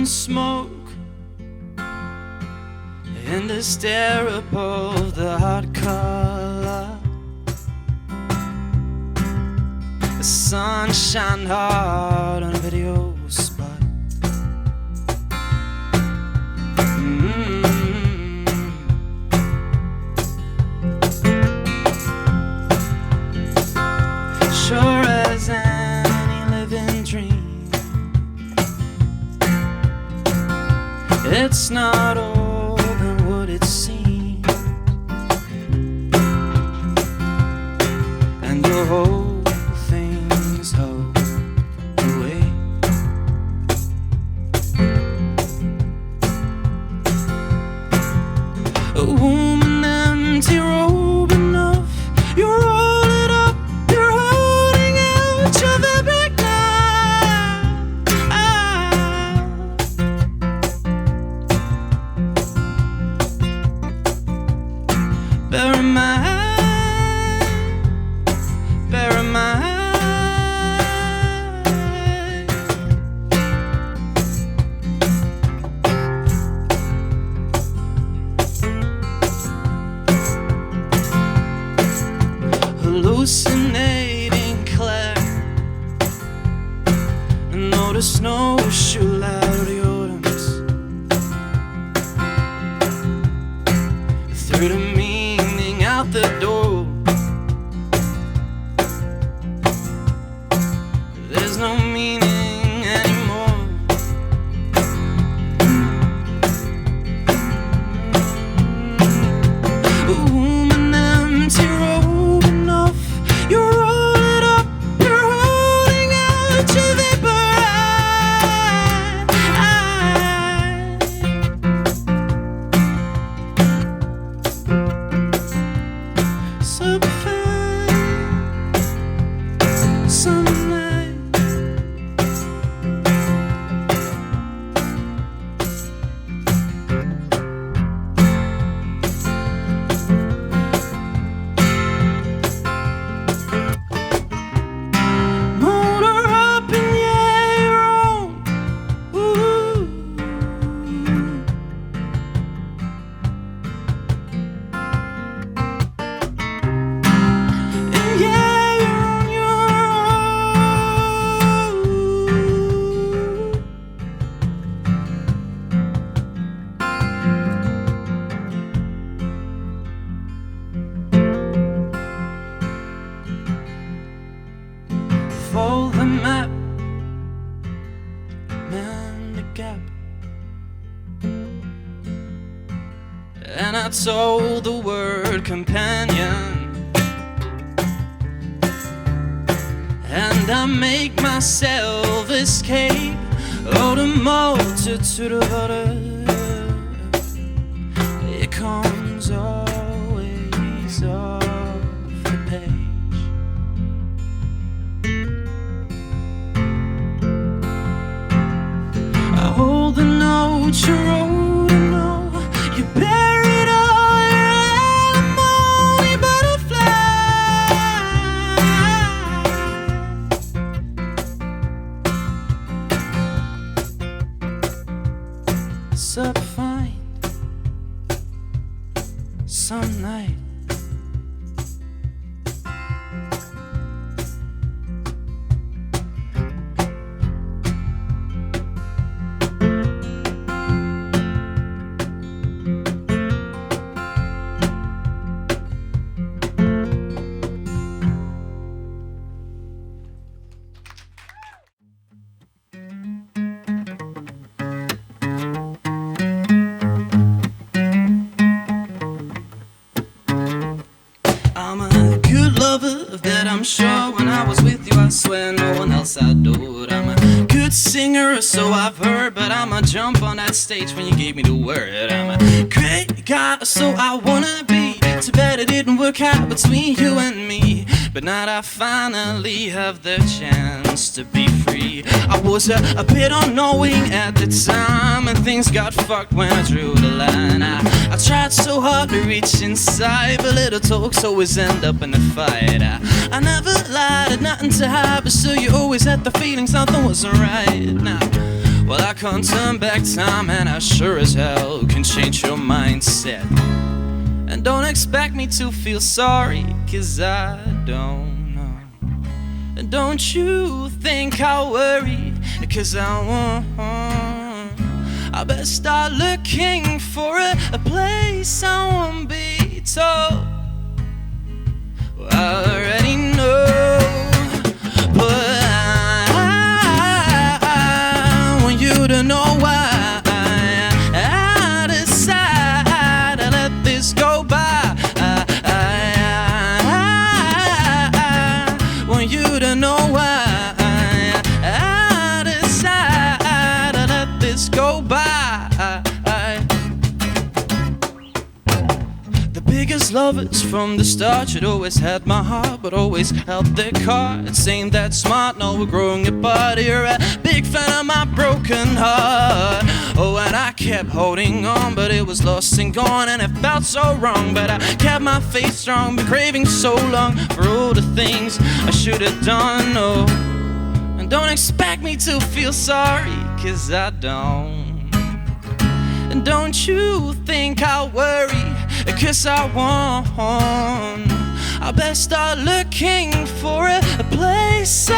and smoke in the stirrup of the hot color. The sun shined hard on a video spot. Sure as any living dream, it's not all than what it seems, and the whole thing's held away. A woman empty robe enough, you roll it up, you're holding out your fabric now. Bury my head, bury my head. Hallucinating Claire, no, the snowshoe light of the autumns threw the meaning out the door. There's no meaning anymore. A woman empty robe enough, you roll it up, you're holding out your vapor so fine, sunlight. Motor up and yeah, you're on. Ooh. And yeah, you're on your own. Follow the map, man the gap. And I told the word companion, and I make myself escape. Oh, the multitude of others, it comes always off the page. I hold the note you wrote, and know you buried all your alimony butterfly. Subfine, some night. I'm a good lover, that I'm sure. When I was with you, I swear no one else adored. I'm a good singer, so I've heard, but I'ma jump on that stage when you gave me the word. I'm a great guy, so I wanna be. Too bad it didn't work out between you and me, but now I finally have the chance to be free. I was a bit unknowing at the time, and things got fucked when I drew the line. I tried so hard to reach inside, but little talks always end up in a fight. I never lied, had nothing to hide, but still you always had the feeling something wasn't right. Now, Well, I can't turn back time, and I sure as hell can change your mindset. And don't expect me to feel sorry, 'cause I don't know. And don't you think I'll worry, 'cause I won't. I better start looking for a place I won't be told. Well, I already know, but I want you to know why I decide to let this go by. I want you to know why I decide to let this go by. The biggest lovers from the start should always had my heart, but always held their cards. Ain't that smart? No, we're growing apart. You're a big fan of my broken heart. Oh, and I kept holding on, but it was lost and gone, and it felt so wrong. But I kept my faith strong, been craving so long for all the things I should have done. Oh, and don't expect me to feel sorry, 'cause I don't. And don't you think I'll worry, 'cause I won't. I best start looking for a place